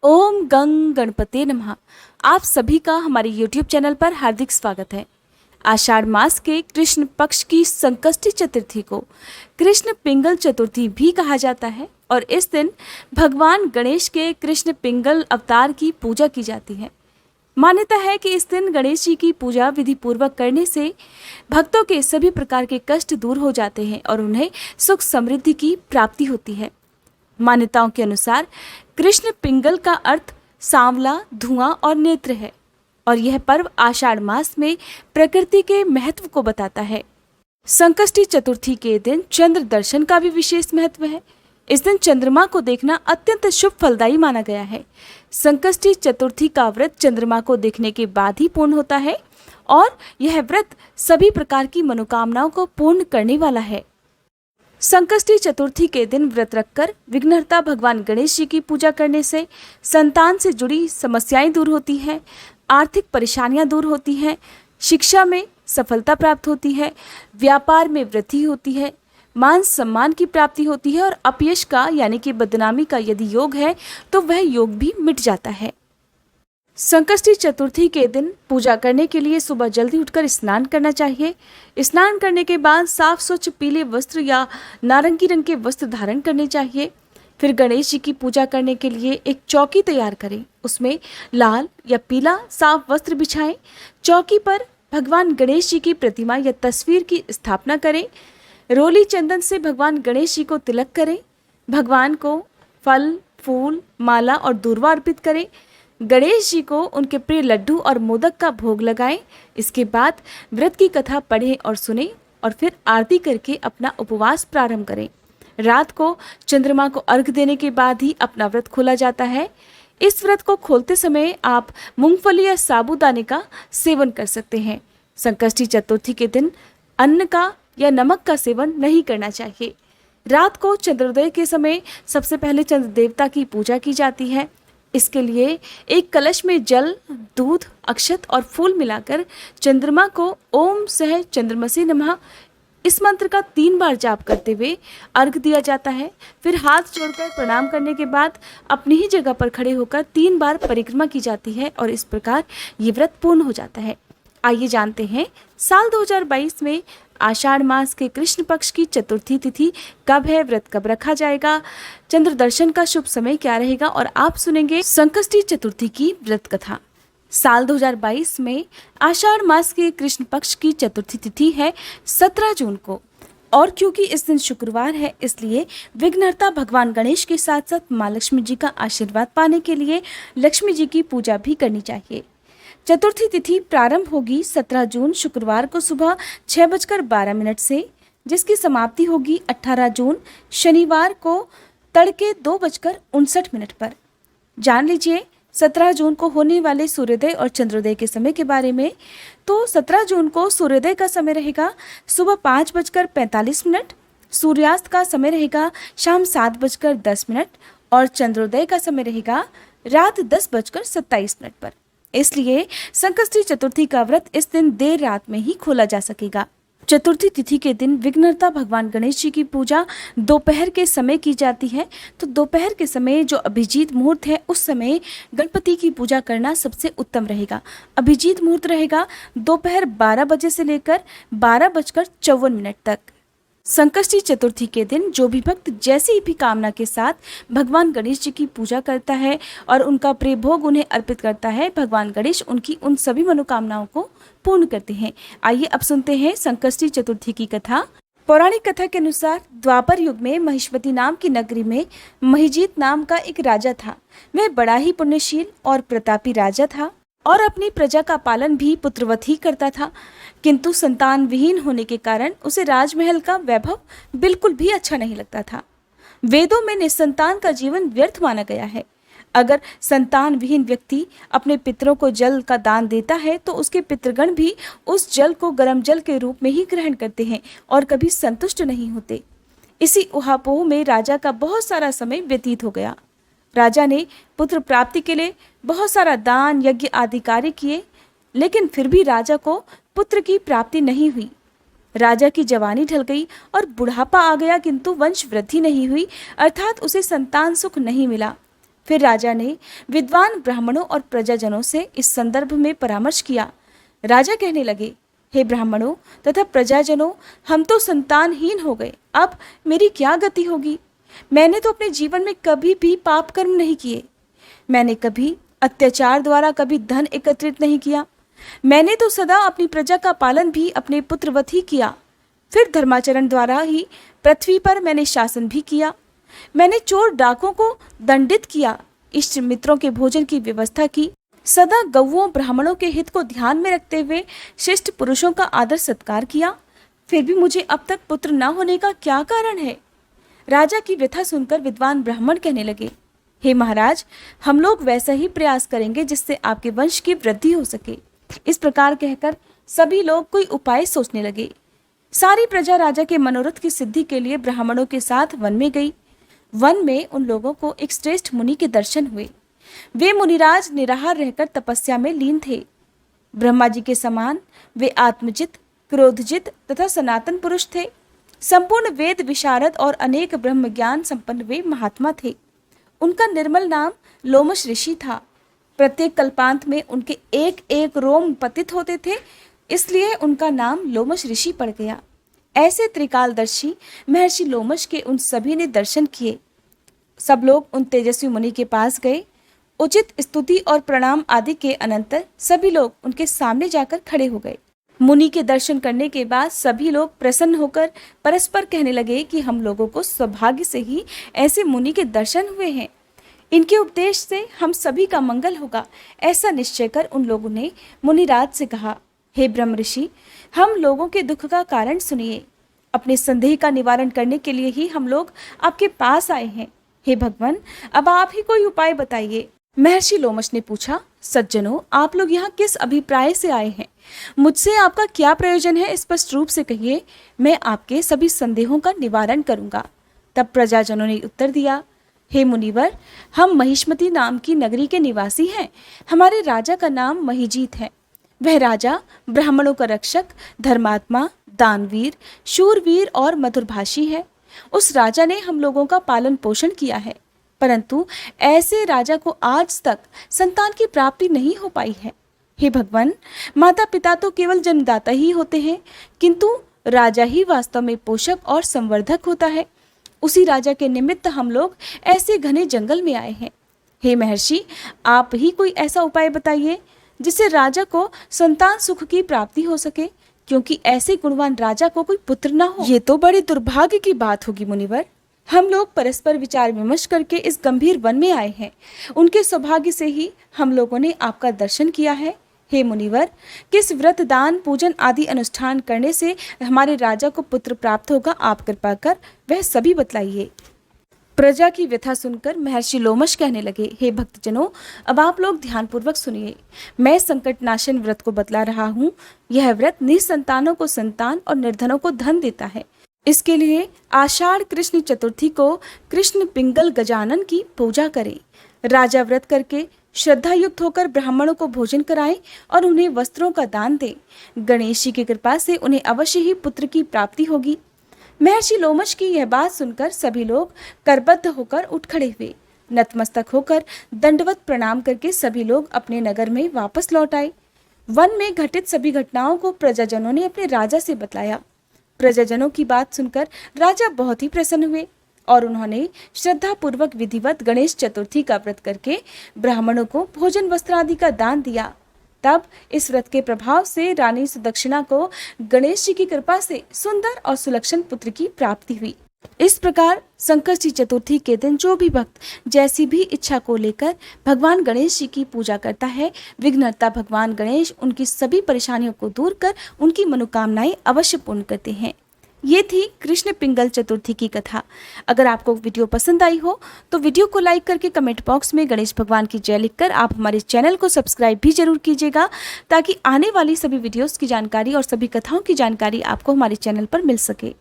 ओम गंग गणपते नमः। आप सभी का हमारे YouTube चैनल पर हार्दिक स्वागत है। आषाढ़ मास के कृष्ण पक्ष की संकष्टी चतुर्थी को कृष्ण पिंगल चतुर्थी भी कहा जाता है और इस दिन भगवान गणेश के कृष्ण पिंगल अवतार की पूजा की जाती है। मान्यता है कि इस दिन गणेश जी की पूजा विधि पूर्वक करने से भक्तों के सभी प्रकार के कष्ट दूर हो जाते हैं और उन्हें सुख समृद्धि की प्राप्ति होती है। मान्यताओं के अनुसार कृष्ण पिंगल का अर्थ सांवला, धुआं और नेत्र है और यह पर्व आषाढ़ मास में प्रकृति के महत्व को बताता है। संकष्टी चतुर्थी के दिन चंद्र दर्शन का भी विशेष महत्व है। इस दिन चंद्रमा को देखना अत्यंत शुभ फलदायी माना गया है। संकष्टी चतुर्थी का व्रत चंद्रमा को देखने के बाद ही पूर्ण होता है और यह व्रत सभी प्रकार की मनोकामनाओं को पूर्ण करने वाला है। संकष्टी चतुर्थी के दिन व्रत रखकर विघ्नहर्ता भगवान गणेश जी की पूजा करने से संतान से जुड़ी समस्याएं दूर होती हैं, आर्थिक परेशानियां दूर होती हैं, शिक्षा में सफलता प्राप्त होती है, व्यापार में वृद्धि होती है, मान सम्मान की प्राप्ति होती है और अपयश का यानी कि बदनामी का यदि योग है तो वह योग भी मिट जाता है। संकष्टी चतुर्थी के दिन पूजा करने के लिए सुबह जल्दी उठकर स्नान करना चाहिए। स्नान करने के बाद साफ स्वच्छ पीले वस्त्र या नारंगी रंग के वस्त्र धारण करने चाहिए। फिर गणेश जी की पूजा करने के लिए एक चौकी तैयार करें। उसमें लाल या पीला साफ वस्त्र बिछाएं। चौकी पर भगवान गणेश जी की प्रतिमा या तस्वीर की स्थापना करें। रोली चंदन से भगवान गणेश जी को तिलक करें। भगवान को फल, फूल, माला और दूर्वा अर्पित करें। गणेश जी को उनके प्रिय लड्डू और मोदक का भोग लगाएं। इसके बाद व्रत की कथा पढ़ें और सुनें और फिर आरती करके अपना उपवास प्रारंभ करें। रात को चंद्रमा को अर्घ देने के बाद ही अपना व्रत खोला जाता है। इस व्रत को खोलते समय आप मूंगफली या साबूदाने का सेवन कर सकते हैं। संकष्टी चतुर्थी के दिन अन्न का या नमक का सेवन नहीं करना चाहिए। रात को चंद्रोदय के समय सबसे पहले चंद्र देवता की पूजा की जाती है। इसके लिए एक कलश में जल, दूध, अक्षत और फूल मिलाकर चंद्रमा को ओम सह चंद्रमसे नमः इस मंत्र का 3 बार जाप करते हुए अर्घ दिया जाता है। फिर हाथ जोड़कर प्रणाम करने के बाद अपनी ही जगह पर खड़े होकर 3 बार परिक्रमा की जाती है और इस प्रकार ये व्रत पूर्ण हो जाता है। आइए जानते हैं साल 2022 में आषाढ़ मास के कृष्ण पक्ष की चतुर्थी तिथि कब है, व्रत कब रखा जाएगा, चंद्र दर्शन का शुभ समय क्या रहेगा और आप सुनेंगे संकष्टी चतुर्थी की व्रत कथा। साल 2022 में आषाढ़ मास के कृष्ण पक्ष की चतुर्थी तिथि है 17 जून को और क्योंकि इस दिन शुक्रवार है इसलिए विघ्नहर्ता भगवान गणेश के साथ साथ माँ लक्ष्मी जी का आशीर्वाद पाने के लिए लक्ष्मी जी की पूजा भी करनी चाहिए। चतुर्थी तिथि प्रारंभ होगी 17 जून शुक्रवार को सुबह 6:12 से, जिसकी समाप्ति होगी 18 जून शनिवार को तड़के 2:59 पर। जान लीजिए 17 जून को होने वाले सूर्योदय और चंद्रोदय के समय के बारे में। तो 17 जून को सूर्योदय का समय रहेगा सुबह 5:45, सूर्यास्त का समय रहेगा शाम 7:10 और चंद्रोदय का समय रहेगा रात 10:27 पर। इसलिए संकष्टी चतुर्थी का व्रत इस दिन देर रात में ही खोला जा सकेगा। चतुर्थी तिथि के दिन विघ्नहर्ता भगवान गणेश जी की पूजा दोपहर के समय की जाती है। तो दोपहर के समय जो अभिजीत मुहूर्त है उस समय गणपति की पूजा करना सबसे उत्तम रहेगा। अभिजीत मुहूर्त रहेगा दोपहर 12 बजे से लेकर 12:54 तक। संकष्टी चतुर्थी के दिन जो भी भक्त जैसी भी कामना के साथ भगवान गणेश जी की पूजा करता है और उनका प्रिय भोग उन्हें अर्पित करता है, भगवान गणेश उनकी उन सभी मनोकामनाओं को पूर्ण करते हैं। आइए अब सुनते हैं संकष्टी चतुर्थी की कथा। पौराणिक कथा के अनुसार द्वापर युग में महिष्मती नाम की नगरी में महिजीत नाम का एक राजा था। वह बड़ा ही पुण्यशील और प्रतापी राजा था और अपनी प्रजा का पालन भी पुत्रवत ही करता था, किंतु संतान विहीन होने के कारण उसे राजमहल का वैभव बिल्कुल भी अच्छा नहीं लगता था। वेदों में निसंतान का जीवन व्यर्थ माना गया है। अगर संतान विहीन व्यक्ति अपने पितरों को जल का दान देता है तो उसके पितृगण भी उस जल को गर्म जल के रूप में ही ग्रहण करते हैं और कभी संतुष्ट नहीं होते। इसी उहापोह में राजा का बहुत सारा समय व्यतीत हो गया। राजा ने पुत्र प्राप्ति के लिए बहुत सारा दान, यज्ञ आदि कार्य किए, लेकिन फिर भी राजा को पुत्र की प्राप्ति नहीं हुई। राजा की जवानी ढल गई और बुढ़ापा आ गया, किंतु वंश वृद्धि नहीं हुई, अर्थात उसे संतान सुख नहीं मिला। फिर राजा ने विद्वान ब्राह्मणों और प्रजाजनों से इस संदर्भ में परामर्श किया। राजा कहने लगे, हे ब्राह्मणों तथा प्रजाजनों, हम तो संतानहीन हो गए, अब मेरी क्या गति होगी। मैंने तो अपने जीवन में कभी भी पाप कर्म नहीं किए। मैंने कभी अत्याचार द्वारा कभी धन एकत्रित नहीं किया। मैंने तो सदा अपनी प्रजा का पालन भी अपने पुत्रवत ही किया। फिर धर्माचरण द्वारा ही पृथ्वी पर मैंने शासन भी किया। मैंने चोर डाकों को दंडित किया, इष्ट मित्रों के भोजन की व्यवस्था की, सदा गौओं ब्राह्मणों के हित को ध्यान में रखते हुए शिष्ट पुरुषों का आदर सत्कार किया। फिर भी मुझे अब तक पुत्र न होने का क्या कारण है। राजा की व्यथा सुनकर विद्वान ब्राह्मण कहने लगे, हे महाराज, हम लोग वैसा ही प्रयास करेंगे जिससे आपके वंश की वृद्धि हो सके। इस प्रकार कहकर सभी लोग कोई उपाय सोचने लगे। सारी प्रजा राजा के मनोरथ की सिद्धि के लिए ब्राह्मणों के साथ वन में गई। वन में उन लोगों को एक श्रेष्ठ मुनि के दर्शन हुए। वे मुनिराज निराहार रहकर तपस्या में लीन थे। ब्रह्मा जी के समान वे आत्मजित, क्रोधजित तथा सनातन पुरुष थे। संपूर्ण वेद विशारद और अनेक ब्रह्म ज्ञान संपन्न वे महात्मा थे। उनका निर्मल नाम लोमश ऋषि था। प्रत्येक कल्पांत में उनके एक एक रोम पतित होते थे, इसलिए उनका नाम लोमश ऋषि पड़ गया। ऐसे त्रिकालदर्शी महर्षि लोमश के उन सभी ने दर्शन किए। सब लोग उन तेजस्वी मुनि के पास गए। उचित स्तुति और प्रणाम आदि के अनंतर सभी लोग उनके सामने जाकर खड़े हो गए। मुनि के दर्शन करने के बाद सभी लोग प्रसन्न होकर परस्पर कहने लगे कि हम लोगों को सौभाग्य से ही ऐसे मुनि के दर्शन हुए हैं। इनके उपदेश से हम सभी का मंगल होगा। ऐसा निश्चय कर उन लोगों ने मुनिराज से कहा, हे ब्रह्म ऋषि, हम लोगों के दुख का कारण सुनिए। अपने संदेह का निवारण करने के लिए ही हम लोग आपके पास आए हैं। हे भगवान, अब आप ही कोई उपाय बताइए। महर्षि लोमश ने पूछा, सज्जनों, आप लोग यहाँ किस अभिप्राय से आए हैं? मुझसे आपका क्या प्रयोजन है, स्पष्ट रूप से कहिए। मैं आपके सभी संदेहों का निवारण करूंगा। तब प्रजाजनों ने उत्तर दिया, हे मुनिवर, हम महिष्मती नाम की नगरी के निवासी हैं। हमारे राजा का नाम महिजीत है। वह राजा ब्राह्मणों का रक्षक, धर्मात्मा, दानवीर, शूरवीर और मधुरभाषी है। उस राजा ने हम लोगों का पालन पोषण किया है, परंतु ऐसे राजा को आज तक संतान की प्राप्ति नहीं हो पाई है। हे भगवान, माता पिता तो केवल जन्मदाता ही होते हैं, किंतु राजा ही वास्तव में पोषक और संवर्धक होता है। उसी राजा के निमित्त हम लोग ऐसे घने जंगल में आए हैं। हे महर्षि, आप ही कोई ऐसा उपाय बताइए जिससे राजा को संतान सुख की प्राप्ति हो सके, क्योंकि ऐसे गुणवान राजा को कोई पुत्र न हो। ये तो बड़े दुर्भाग्य की बात होगी मुनिवर। हम लोग परस्पर विचार विमर्श करके इस गंभीर वन में आए हैं। उनके सौभाग्य से ही हम लोगों ने आपका दर्शन किया है। हे मुनिवर, किस व्रत, दान, पूजन आदि अनुष्ठान करने से हमारे राजा को पुत्र प्राप्त होगा, आप कृपा कर वह सभी बतलाइए। प्रजा की व्यथा सुनकर महर्षि लोमश कहने लगे, हे भक्तजनों, अब आप लोग ध्यानपूर्वक सुनिए। मैं संकटनाशन व्रत को बतला रहा हूँ। यह व्रत निसंतानों को संतान और निर्धनों को धन देता है। इसके लिए आषाढ़ कृष्ण चतुर्थी को कृष्ण पिंगल गजानन की पूजा करें। राजा व्रत करके श्रद्धा युक्त होकर ब्राह्मणों को भोजन कराएं और उन्हें वस्त्रों का दान दें। गणेश जी की कृपा से उन्हें अवश्य ही पुत्र की प्राप्ति होगी। महर्षि लोमश की यह बात सुनकर सभी लोग करबद्ध होकर उठ खड़े हुए। नतमस्तक होकर दंडवत प्रणाम करके सभी लोग अपने नगर में वापस लौट आए। वन में घटित सभी घटनाओं को प्रजाजनों ने अपने राजा से बतलाया। प्रजाजनों की बात सुनकर राजा बहुत ही प्रसन्न हुए और उन्होंने श्रद्धा पूर्वक विधिवत गणेश चतुर्थी का व्रत करके ब्राह्मणों को भोजन वस्त्र आदि का दान दिया। तब इस व्रत के प्रभाव से रानी सुदक्षिणा को गणेश जी की कृपा से सुंदर और सुलक्षण पुत्र की प्राप्ति हुई। इस प्रकार संकष्टी चतुर्थी के दिन जो भी भक्त जैसी भी इच्छा को लेकर भगवान गणेश जी की पूजा करता है, विघ्नहर्ता भगवान गणेश उनकी सभी परेशानियों को दूर कर उनकी मनोकामनाएं अवश्य पूर्ण करते हैं। ये थी कृष्ण पिंगल चतुर्थी की कथा। अगर आपको वीडियो पसंद आई हो तो वीडियो को लाइक करके कमेंट बॉक्स में गणेश भगवान की जय लिखकर आप हमारे चैनल को सब्सक्राइब भी जरूर कीजिएगा, ताकि आने वाली सभी वीडियोस की जानकारी और सभी कथाओं की जानकारी आपको हमारे चैनल पर मिल सके।